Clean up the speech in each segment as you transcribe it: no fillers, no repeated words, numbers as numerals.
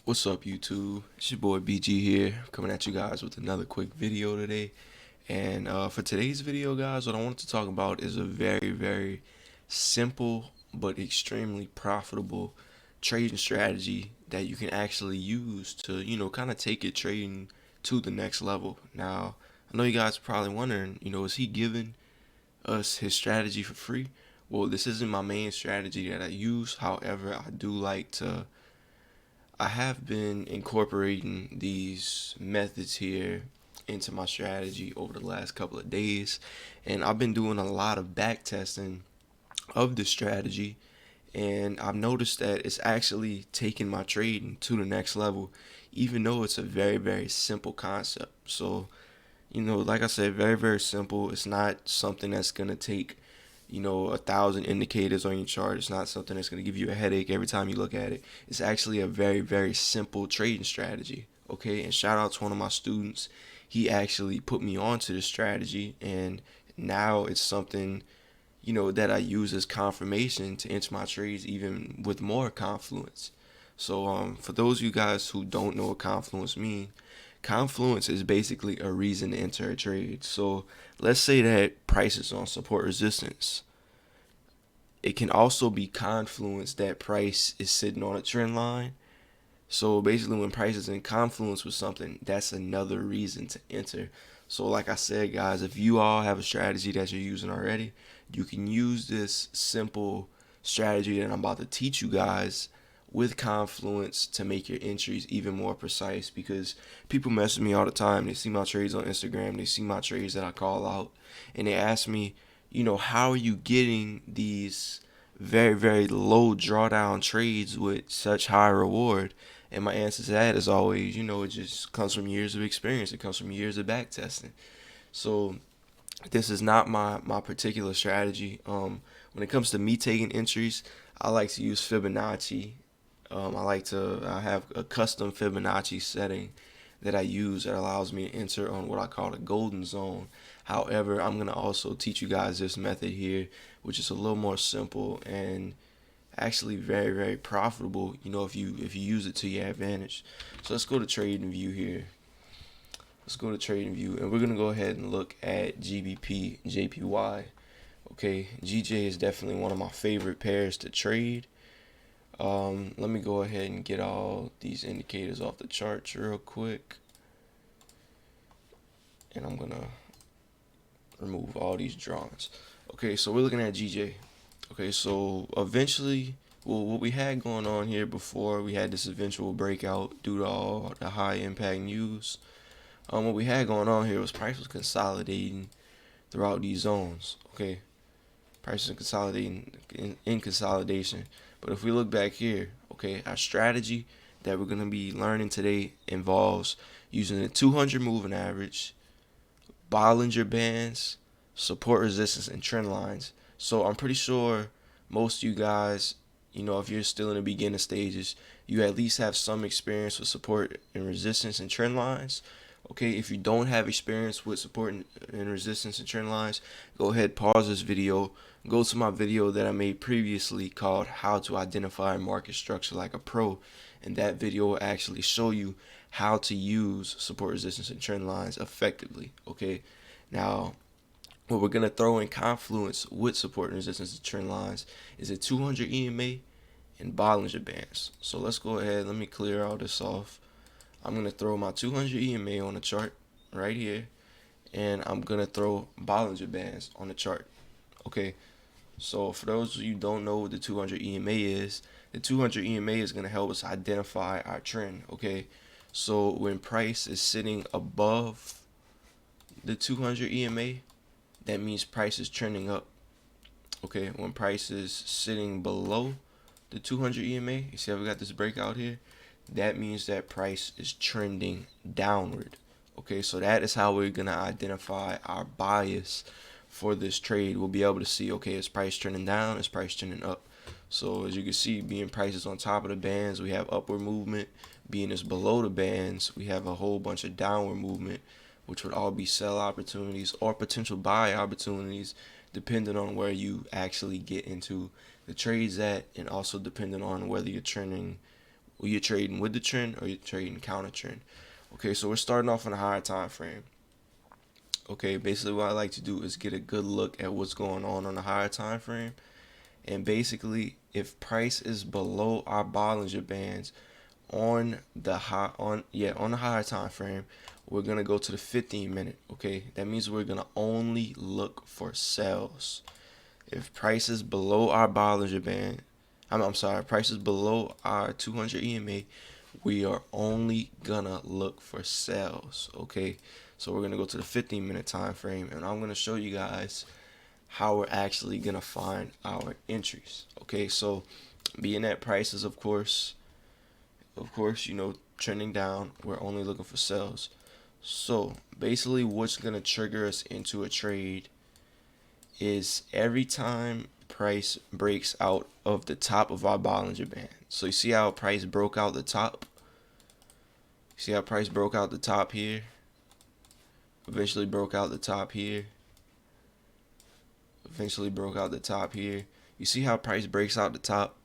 What's up, YouTube? It's your boy BG here, coming at you guys with another quick video today. And for today's video, guys, what I wanted to talk about is a very simple but extremely profitable trading strategy that you can actually use to, kind of take your trading to the next level. Now, I know you guys are probably wondering, is he giving us his strategy for free? Well, this isn't my main strategy that I use. However, I have been incorporating these methods here into my strategy over the last couple of days, and I've been doing a lot of back testing of the strategy, and I've noticed that it's actually taking my trading to the next level, even though it's a very simple concept. So, like I said, very simple. It's not something that's gonna take 1,000 indicators on your chart. It's not something that's going to give you a headache every time you look at it. It's actually a very simple trading strategy. Okay, and shout out to one of my students. He actually put me onto this strategy, and now it's something that I use as confirmation to enter my trades even with more confluence. So for those of you guys who don't know what confluence means, confluence is basically a reason to enter a trade. So let's say that price is on support resistance. It can also be confluence that price is sitting on a trend line. So basically, when price is in confluence with something, that's another reason to enter. So like I said, guys, if you all have a strategy that you're using already, you can use this simple strategy that I'm about to teach you guys with confluence to make your entries even more precise, because people message me all the time. They see my trades on Instagram, they see my trades that I call out, and they ask me, how are you getting these very low drawdown trades with such high reward? And my answer to that is always, it just comes from years of experience. It comes from years of back testing. So this is not my particular strategy. When it comes to me taking entries, I like to use Fibonacci. I have a custom Fibonacci setting that I use that allows me to enter on what I call the golden zone. However, I'm gonna also teach you guys this method here, which is a little more simple and actually very profitable. If you use it to your advantage. So let's go to trading view here. Let's go to trading view, and we're gonna go ahead and look at GBP, JPY. Okay, GJ is definitely one of my favorite pairs to trade. Let me go ahead and get all these indicators off the charts real quick, and I'm gonna remove all these drawings. Okay, so we're looking at GJ. Okay, so eventually, well, what we had going on here before we had this eventual breakout due to all the high impact news. What we had going on here was price was consolidating throughout these zones. Okay, price is consolidating in consolidation. But if we look back here, okay, our strategy that we're gonna be learning today involves using the 200 moving average, Bollinger Bands, support resistance, and trend lines. So I'm pretty sure most of you guys, if you're still in the beginning stages, you at least have some experience with support and resistance and trend lines. Okay, if you don't have experience with support and resistance and trend lines, go ahead, pause this video, go to my video that I made previously called How to Identify Market Structure Like a Pro, and that video will actually show you how to use support, resistance, and trend lines effectively. Okay, now what we're gonna throw in confluence with support and resistance and trend lines is a 200 EMA and Bollinger Bands. So let's go ahead, let me clear all this off. I'm gonna throw my 200 EMA on the chart right here, and I'm gonna throw Bollinger Bands on the chart. Okay, so for those of you who don't know what the 200 EMA is, the 200 EMA is gonna help us identify our trend. Okay, so when price is sitting above the 200 EMA, that means price is trending up. Okay, when price is sitting below the 200 EMA, you see how we got this breakout here? That means that price is trending downward. Okay, so that is how we're gonna identify our bias for this trade. We'll be able to see, okay, is price trending down, is price trending up? So as you can see, being prices on top of the bands, we have upward movement. Being is below the bands, we have a whole bunch of downward movement, which would all be sell opportunities or potential buy opportunities, depending on where you actually get into the trades at, and also depending on whether you're trending Well, you're trading with the trend or you're trading counter trend. Okay, so we're starting off on a higher time frame. Okay, basically what I like to do is get a good look at what's going on the higher time frame. And basically, if price is below our Bollinger Bands on the higher time frame, we're gonna go to the 15-minute. Okay, that means we're gonna only look for sells. If price is below our Bollinger Band, I'm sorry, price is below our 200 EMA, we are only gonna look for sells. Okay, so we're gonna go to the 15-minute time frame, and I'm gonna show you guys how we're actually gonna find our entries. Okay, so being that prices, of course, trending down, we're only looking for sells. So basically, what's gonna trigger us into a trade is every time price breaks out of the top of our Bollinger Band. So you see how price broke out the top? See how price broke out the top here? Eventually broke out the top here. Eventually broke out the top here. You see how price breaks out the top?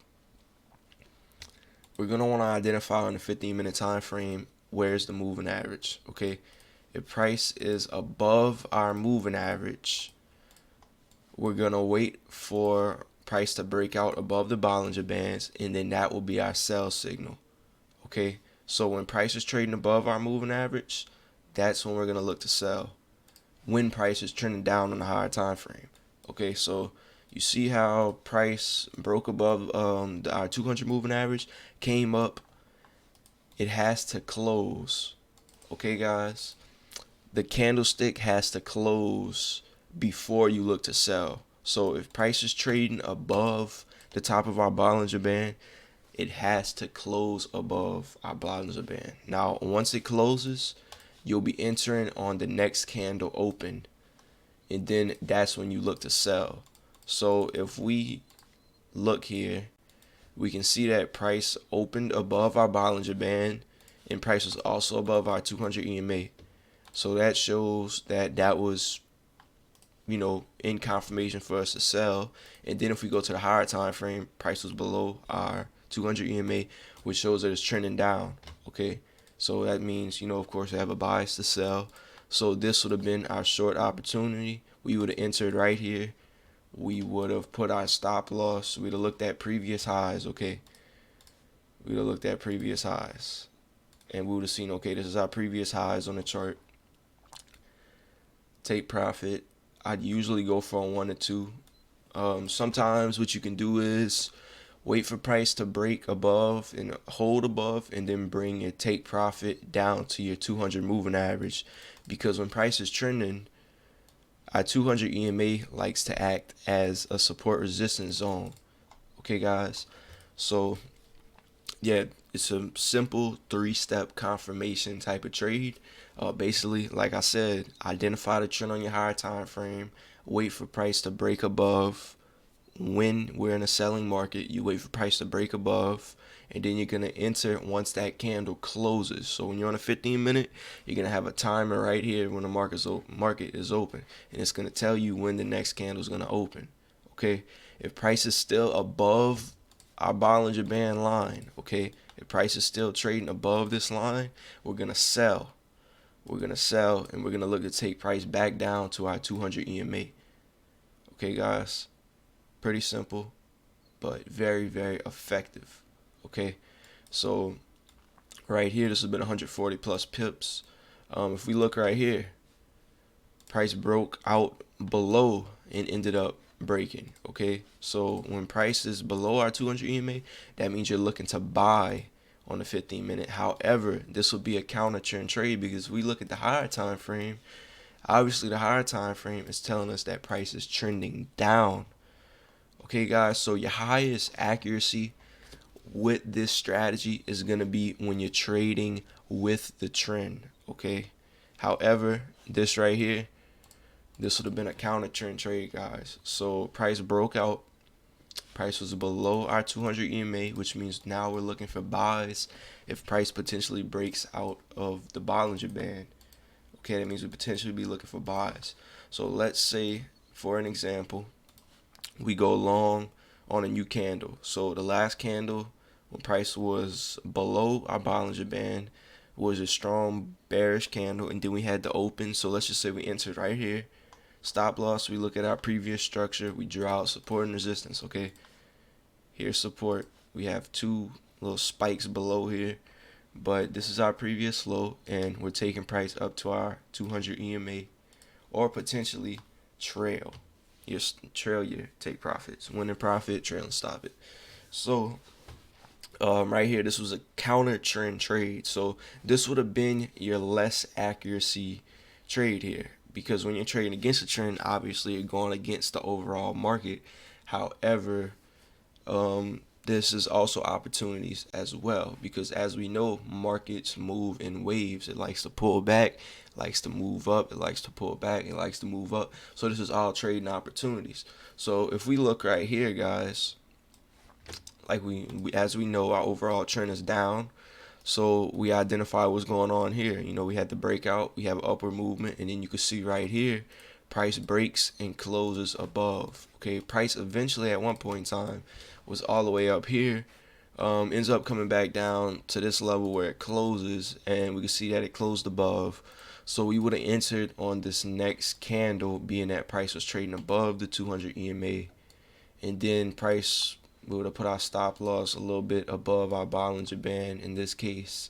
We're going to want to identify on the 15-minute time frame where's the moving average. Okay, if price is above our moving average, we're going to wait for price to break out above the Bollinger Bands, and then that will be our sell signal. Okay, so when price is trading above our moving average, that's when we're going to look to sell. When price is trending down on the higher time frame. Okay, so you see how price broke above our 200 moving average, came up. It has to close. Okay, guys, the candlestick has to close before you look to sell. So if price is trading above the top of our Bollinger Band, it has to close above our Bollinger Band. Now, once it closes, you'll be entering on the next candle open, and then that's when you look to sell. So if we look here, we can see that price opened above our Bollinger Band, and price was also above our 200 EMA. So that shows that that was, in confirmation for us to sell. And then if we go to the higher time frame, price was below our 200 EMA, which shows that it's trending down. Okay, so that means, of course, we have a bias to sell. So this would have been our short opportunity. We would have entered right here. We would have put our stop loss. We'd have looked at previous highs. Okay, we'd have looked at previous highs, and we would have seen, okay, this is our previous highs on the chart. Take profit. I'd usually go for a 1 or 2. Sometimes what you can do is wait for price to break above and hold above, and then bring your take profit down to your 200 moving average, because when price is trending, our 200 EMA likes to act as a support resistance zone. Okay, guys, so yeah, it's a simple 3-step confirmation type of trade. Basically, like I said, identify the trend on your higher time frame, wait for price to break above. When we're in a selling market, you wait for price to break above, and then you're going to enter once that candle closes. So when you're on a 15-minute, you're going to have a timer right here when the market is open, and it's going to tell you when the next candle is going to open. Okay, if price is still above our Bollinger Band line, okay, if price is still trading above this line, we're going to sell. We're going to sell, and we're going to look to take price back down to our 200 EMA. Okay, guys, pretty simple, but very, very effective. Okay, so right here, this has been 140 plus pips. If we look right here, price broke out below and ended up breaking. Okay, so when price is below our 200 EMA, that means you're looking to buy on the 15-minute. However, this will be a counter trend trade, because we look at the higher time frame. Obviously, the higher time frame is telling us that price is trending down. Okay, guys, so your highest accuracy with this strategy is going to be when you're trading with the trend. Okay, however, this right here, this would have been a counter trend trade, guys. So price broke out. Price was below our 200 EMA, which means now we're looking for buys if price potentially breaks out of the Bollinger Band. Okay, that means we potentially be looking for buys. So let's say, for an example, we go long on a new candle. So the last candle when price was below our Bollinger Band, was a strong bearish candle, and then we had the open. So let's just say we entered right here. Stop loss, we look at our previous structure, we draw out support and resistance. Okay, here's support. We have two little spikes below here, but this is our previous low, and we're taking price up to our 200 EMA, or potentially trail your take profits, win and profit, trail and stop it. So right here, this was a counter trend trade. So this would have been your less accuracy trade here, because when you're trading against a trend, obviously you're going against the overall market. However, this is also opportunities as well, because as we know, markets move in waves. It likes to pull back, likes to move up, it likes to pull back, it likes to move up. So this is all trading opportunities. So if we look right here, guys, like as we know, our overall trend is down. So we identify what's going on here. You know, we had the breakout, we have upward movement, and then you can see right here, price breaks and closes above. Okay, price eventually at one point in time was all the way up here, ends up coming back down to this level where it closes, and we can see that it closed above. So we would have entered on this next candle, being that price was trading above the 200 EMA, and then price, we would have put our stop loss a little bit above our Bollinger Band in this case,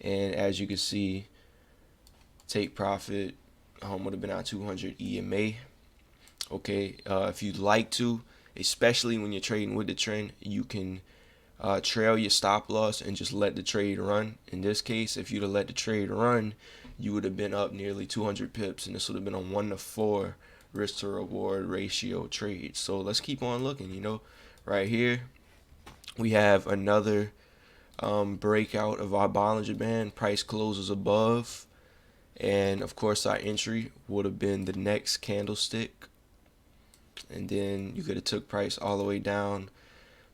and as you can see, take profit would have been our 200 EMA. Okay, if you'd like to, especially when you're trading with the trend, you can trail your stop loss and just let the trade run. In this case, if you'd have let the trade run, you would have been up nearly 200 pips, and this would have been a 1-to-4 risk to reward ratio trade. So let's keep on looking. You know, right here we have another breakout of our Bollinger Band. Price closes above, and of course our entry would have been the next candlestick, and then you could have took price all the way down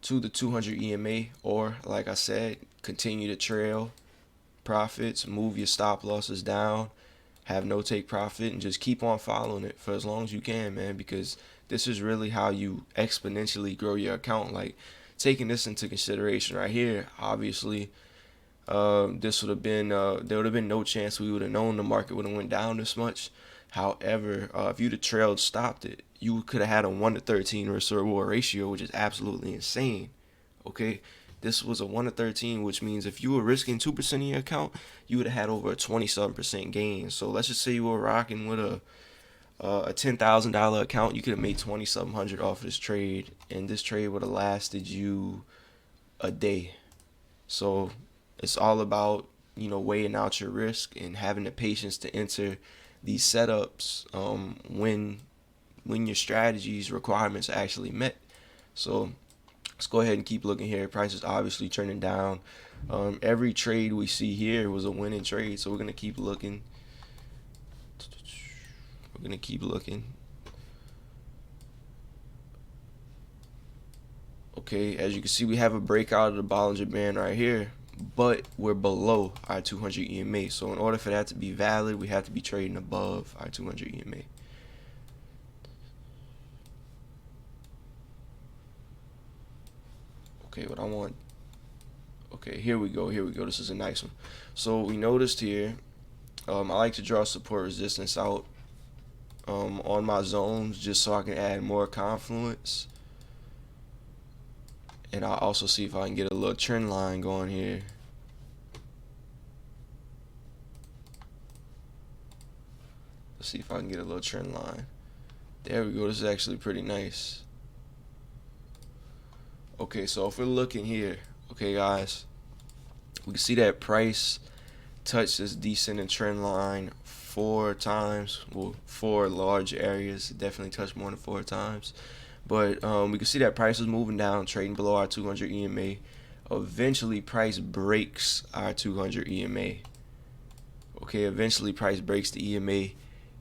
to the 200 EMA, or like I said, continue to trail profits, move your stop losses down, have no take profit, and just keep on following it for as long as you can, man, because this is really how you exponentially grow your account. Like, taking this into consideration right here, obviously this would have been there would have been no chance we would have known the market would have went down this much. However, if you'd have trailed stopped it, you could have had a 1-to-13 risk to reward ratio, which is absolutely insane. Okay, this was a 1-to-13, which means if you were risking 2% of your account, you would have had over a 27% gain. So let's just say you were rocking with a $10,000 account, you could have made $2,700 off of this trade, and this trade would have lasted you a day. So it's all about, you know, weighing out your risk and having the patience to enter these setups when your strategy's requirements are actually met. So let's go ahead and keep looking here. Price is obviously turning down. Every trade we see here was a winning trade, so we're gonna keep looking. We're gonna keep looking. Okay, as you can see, we have a breakout of the Bollinger Band right here, but we're below our 200 EMA. So in order for that to be valid, we have to be trading above our 200 EMA. Okay, what I want. Okay, here we go. Here we go. This is a nice one. So we noticed here, I like to draw support resistance out on my zones just so I can add more confluence. And I'll also see if I can get a little trend line going here. Let's see if I can get a little trend line. There we go. This is actually pretty nice. Okay, so if we're looking here, okay guys, we can see that price touched this descending trend line 4 times. Well, 4 large areas. It definitely touched more than 4 times. But we can see that price is moving down, trading below our 200 EMA. Eventually, price breaks our 200 EMA. Okay, eventually price breaks the EMA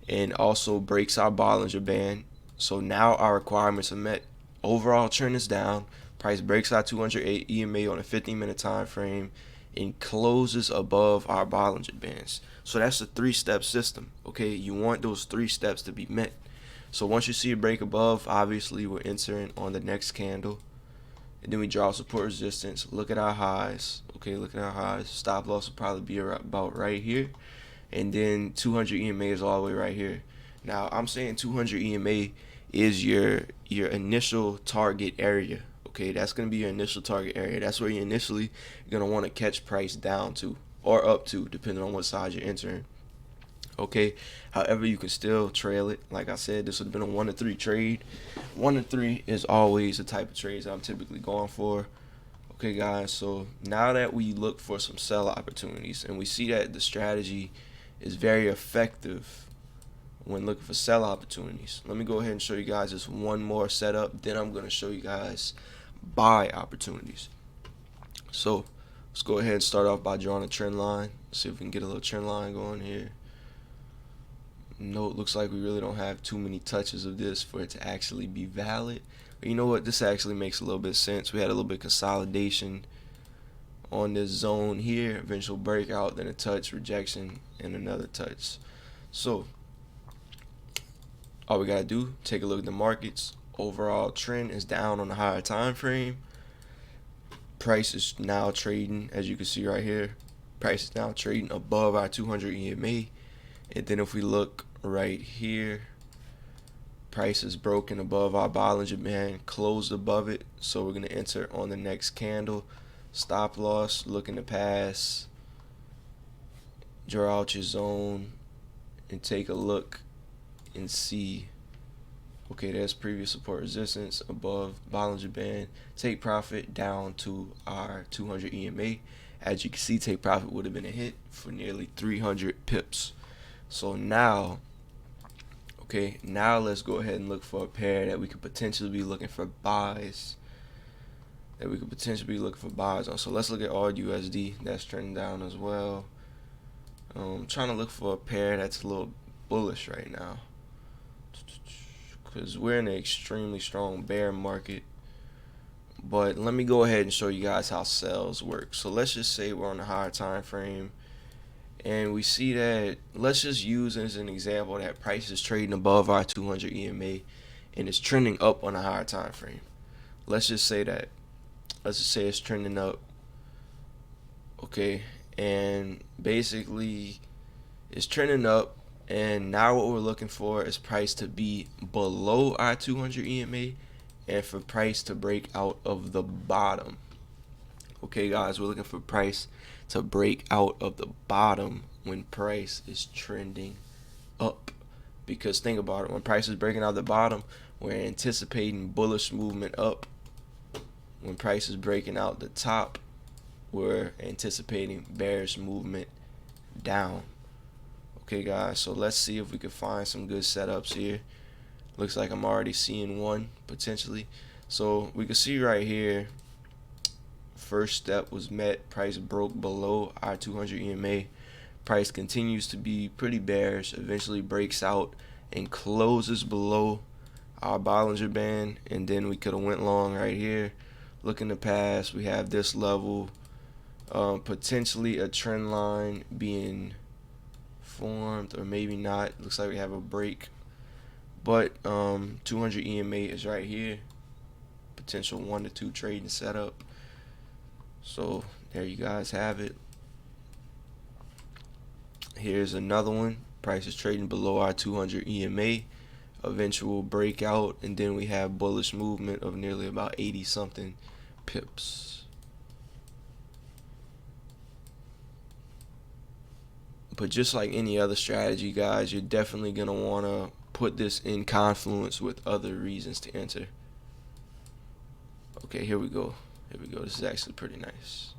and also breaks our Bollinger Band. So now our requirements are met. Overall trend is down. Price breaks our 200 EMA on a 15-minute time frame and closes above our Bollinger Bands. So that's a 3-step system. Okay, you want those 3 steps to be met. So once you see a break above, obviously we're entering on the next candle. and then we draw support resistance. Look at our highs. Okay, look at our highs. Stop loss will probably be about right here, and then 200 EMA is all the way right here. Now I'm saying 200 EMA is your initial target area. Okay, that's gonna be your initial target area. That's where you initially gonna want to catch price down to or up to, depending on what side you're entering. Okay, however, you can still trail it. Like I said, this would have been a 1 to 3 trade. 1 to 3 is always the type of trades I'm typically going for. Okay, guys, so now that we look for some sell opportunities and we see that the strategy is very effective when looking for sell opportunities, let me go ahead and show you guys this one more setup. Then I'm going to show you guys buy opportunities. So let's go ahead and start off by drawing a trend line. See if we can get a little trend line going here. No, it looks like we really don't have too many touches of this for it to actually be valid. But you know what? This actually makes a little bit of sense. We had a little bit of consolidation on this zone here. Eventual breakout, then a touch, rejection, and another touch. So all we got to do, take a look at the markets. Overall trend is down on the higher time frame. Price is now trading, as you can see right here. Price is now trading above our 200 EMA. And then if we look right here, price is broken above our Bollinger Band, closed above it. So we're going to enter on the next candle. Stop loss, looking to pass. Draw out your zone and take a look and see. Okay, there's previous support resistance above Bollinger Band. Take profit down to our 200 EMA. As you can see, take profit would have been a hit for nearly 300 pips. So now, okay, now let's go ahead and look for a pair that we could potentially be looking for buys. On. So let's look at AUD/USD. That's trending down as well. I'm trying to look for a pair that's a little bullish right now, because we're in an extremely strong bear market. But let me go ahead and show you guys how sells work. So let's just say we're on a higher time frame. And we see that, let's just use as an example that price is trading above our 200 EMA and it's trending up on a higher time frame. Let's just say it's trending up. Okay, and basically it's trending up, and now what we're looking for is price to be below our 200 EMA and for price to break out of the bottom. Okay, guys, we're looking for price to break out of the bottom when price is trending up. Because think about it, when price is breaking out the bottom, we're anticipating bullish movement up. When price is breaking out the top, we're anticipating bearish movement down. Okay, guys, so let's see if we can find some good setups here. Looks like I'm already seeing one potentially. So we can see right here, first step was met. Price broke below our 200 EMA. Price continues to be pretty bearish, eventually breaks out and closes below our Bollinger Band, and then we could have went long right here. Looking to pass, we have this level, potentially a trend line being formed, or maybe not. Looks like we have a break, but 200 EMA is right here. Potential 1 to 2 trading setup. So there you guys have it. Here's another one. Price is trading below our 200 EMA. Eventual breakout, and then we have bullish movement of nearly about 80 something pips. But just like any other strategy, guys, you're definitely going to want to put this in confluence with other reasons to enter. Okay, here we go. This is actually pretty nice.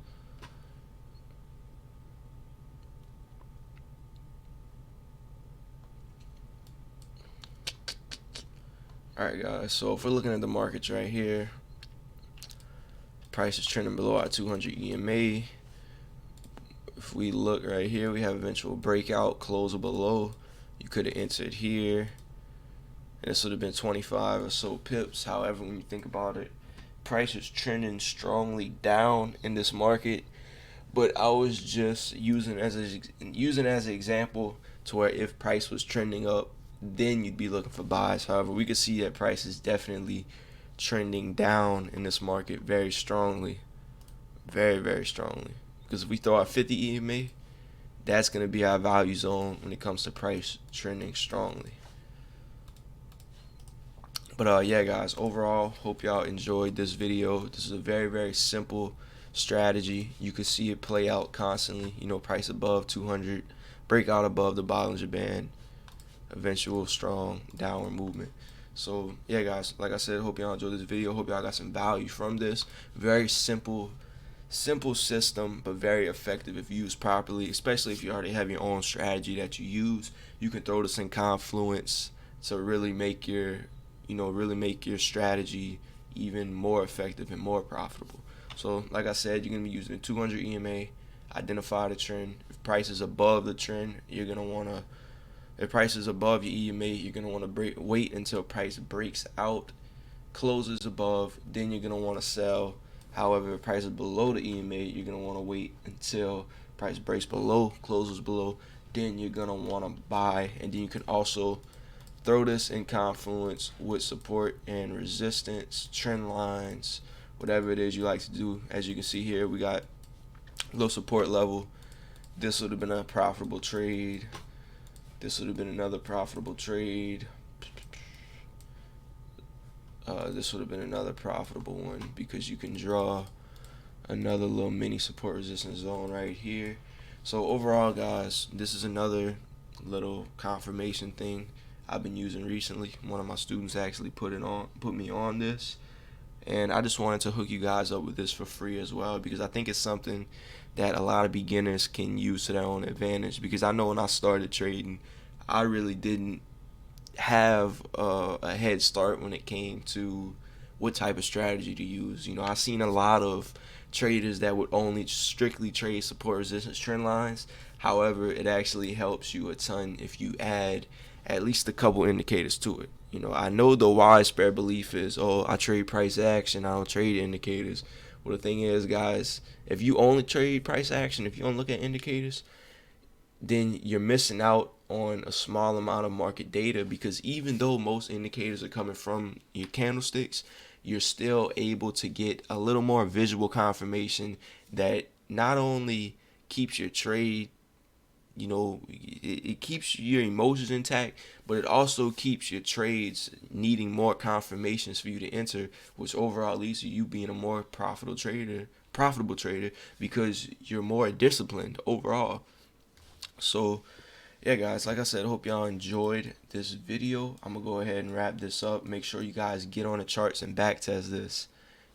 Alright, guys, so if we're looking at the markets right here, price is trending below our 200 EMA. If we look right here, we have eventual breakout, close below. You could have entered here, and this would have been 25 or so pips. However, when you think about it, price is trending strongly down in this market. But I was just using as an example to where if price was trending up, then you'd be looking for buys. However, we could see that price is definitely trending down in this market very strongly, very strongly. Because if we throw out 50 EMA, that's going to be our value zone when it comes to price trending strongly. But yeah, guys, overall, hope y'all enjoyed this video. This is a very simple strategy. You can see it play out constantly. You know, price above 200, breakout above the Bollinger Band, eventual strong downward movement. So yeah, guys, like I said, hope y'all enjoyed this video. Hope y'all got some value from this. Very simple system, but very effective if used properly, especially if you already have your own strategy that you use. You can throw this in Confluence to really make your strategy even more effective and more profitable. So like I said, you're going to be using 200 EMA, identify the trend. If price is above the trend, you're going to want to, if price is above your EMA, you're going to want to wait until price breaks out, closes above, then you're going to want to sell. However, if price is below the EMA, you're going to want to wait until price breaks below, closes below, then you're going to want to buy. And then you can also throw this in Confluence with support and resistance, trend lines, whatever it is you like to do. As you can see here, we got low support level. This would have been a profitable trade. This would have been another profitable trade. This would have been another profitable one because you can draw another little mini support resistance zone right here. So overall, guys, this is another little confirmation thing I've been using recently. One of my students actually put me on this, and I just wanted to hook you guys up with this for free as well, because I think it's something that a lot of beginners can use to their own advantage. Because I know when I started trading, I really didn't have a head start when it came to what type of strategy to use. You know, I've seen a lot of traders that would only strictly trade support resistance trend lines. However, it actually helps you a ton if you add at least a couple indicators to it. You know, I know the widespread belief is, oh, I trade price action, I don't trade indicators. Well, the thing is, guys, if you only trade price action, if you don't look at indicators, then you're missing out on a small amount of market data, because even though most indicators are coming from your candlesticks, you're still able to get a little more visual confirmation that not only keeps your trade, you know, it keeps your emotions intact, but it also keeps your trades needing more confirmations for you to enter, which overall leads to you being a more profitable trader because you're more disciplined overall. So yeah, guys, like I said, hope y'all enjoyed this video. I'm gonna go ahead and wrap this up. Make sure you guys get on the charts and backtest this.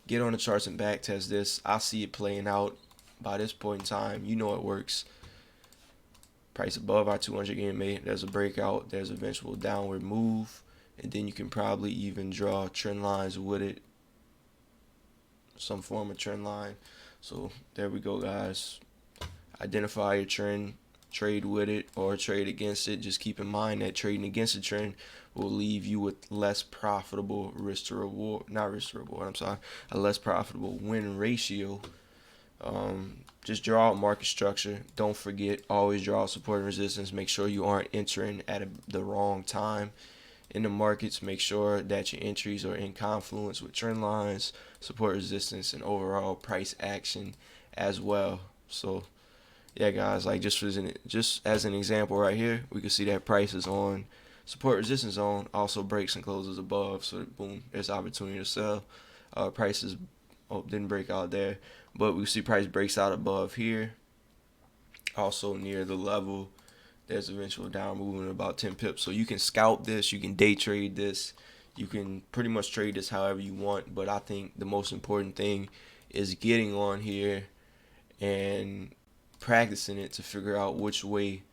Get on the charts and backtest this. I see it playing out by this point in time. You know it works. Price above our 200 EMA, there's a breakout, there's eventual downward move, and then you can probably even draw trend lines with it, some form of trend line. So there we go, guys. Identify your trend, trade with it or trade against it. Just keep in mind that trading against the trend will leave you with less profitable a less profitable win ratio. Just draw out market structure. Don't forget, always draw support and resistance. Make sure you aren't entering at the wrong time in the markets. Make sure that your entries are in confluence with trend lines, support, resistance, and overall price action as well. So yeah, guys, like just as an example right here, we can see that price is on support resistance zone, also breaks and closes above. So boom, there's opportunity to sell. Prices didn't break out there, but we see price breaks out above here, also near the level. There's eventual down movement of about 10 pips. So you can scalp this, you can day trade this, you can pretty much trade this however you want. But I think the most important thing is getting on here and practicing it to figure out which way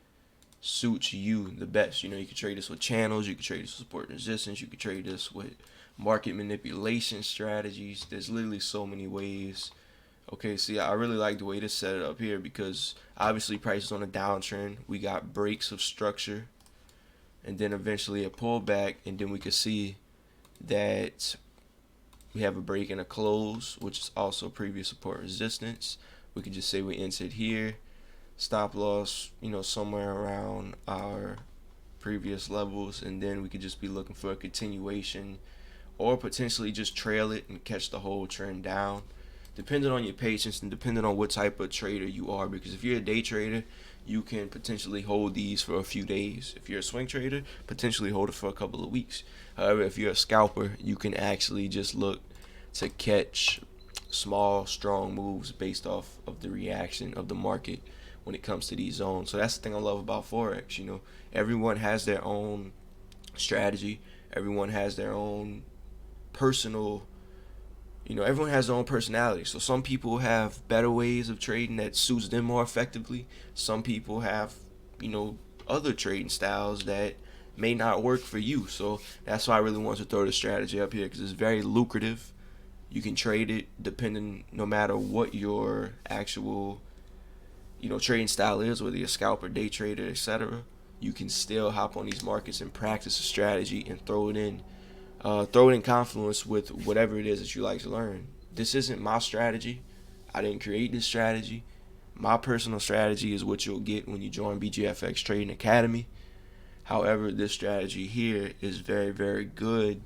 suits you the best. You know, you can trade this with channels, you can trade this with support and resistance, you can trade this with market manipulation strategies. There's literally so many ways. Okay, see, I really like the way this set it up here, because obviously price is on a downtrend. We got breaks of structure and then eventually a pullback, and then we can see that we have a break and a close, which is also previous support resistance. We could just say we entered here, stop loss, you know, somewhere around our previous levels, and then we could just be looking for a continuation or potentially just trail it and catch the whole trend down, depending on your patience and depending on what type of trader you are. Because if you're a day trader, you can potentially hold these for a few days. If you're a swing trader, potentially hold it for a couple of weeks. However, if you're a scalper, you can actually just look to catch small, strong moves based off of the reaction of the market when it comes to these zones. So that's the thing I love about Forex. Everyone has their own strategy. Everyone has their own personal, everyone has their own personality. So some people have better ways of trading that suits them more effectively. Some people have, other trading styles that may not work for you. So that's why I really want to throw the strategy up here, because it's very lucrative. You can trade it depending, no matter what your actual, trading style is, whether you're a scalper, day trader, etc. You can still hop on these markets and practice a strategy and throw it in confluence with whatever it is that you like to learn. This isn't my strategy. I didn't create this strategy. My personal strategy is what you'll get when you join BGFX Trading Academy. However, this strategy here is very, very good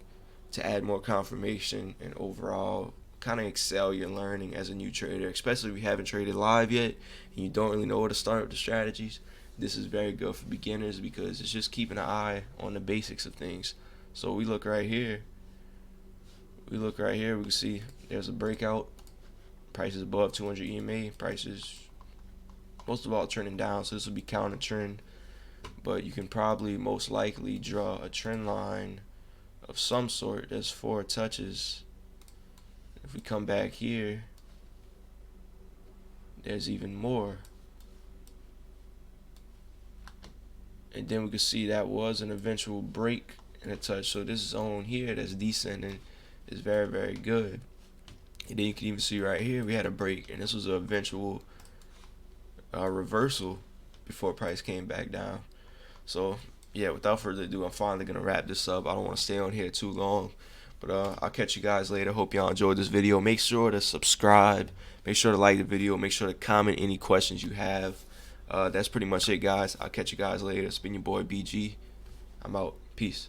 to add more confirmation and overall kind of excel your learning as a new trader, especially if you haven't traded live yet and you don't really know where to start with the strategies. This is very good for beginners because it's just keeping an eye on the basics of things. So we look right here. We can see there's a breakout. Price is above 200 EMA. Price is most of all trending down, so this will be counter trend. But you can probably most likely draw a trend line of some sort. There's 4 touches. If we come back here, there's even more. And then we can see that was an eventual break and a touch. So this zone here that's descending is very, very good. And then you can even see right here we had a break, and this was an eventual reversal before price came back down. So yeah, without further ado, I'm finally gonna wrap this up. I don't want to stay on here too long, but I'll catch you guys later. Hope y'all enjoyed this video. Make sure to subscribe, make sure to like the video, make sure to comment any questions you have. That's pretty much it, guys. I'll catch you guys later. It's been your boy BG. I'm out. Peace.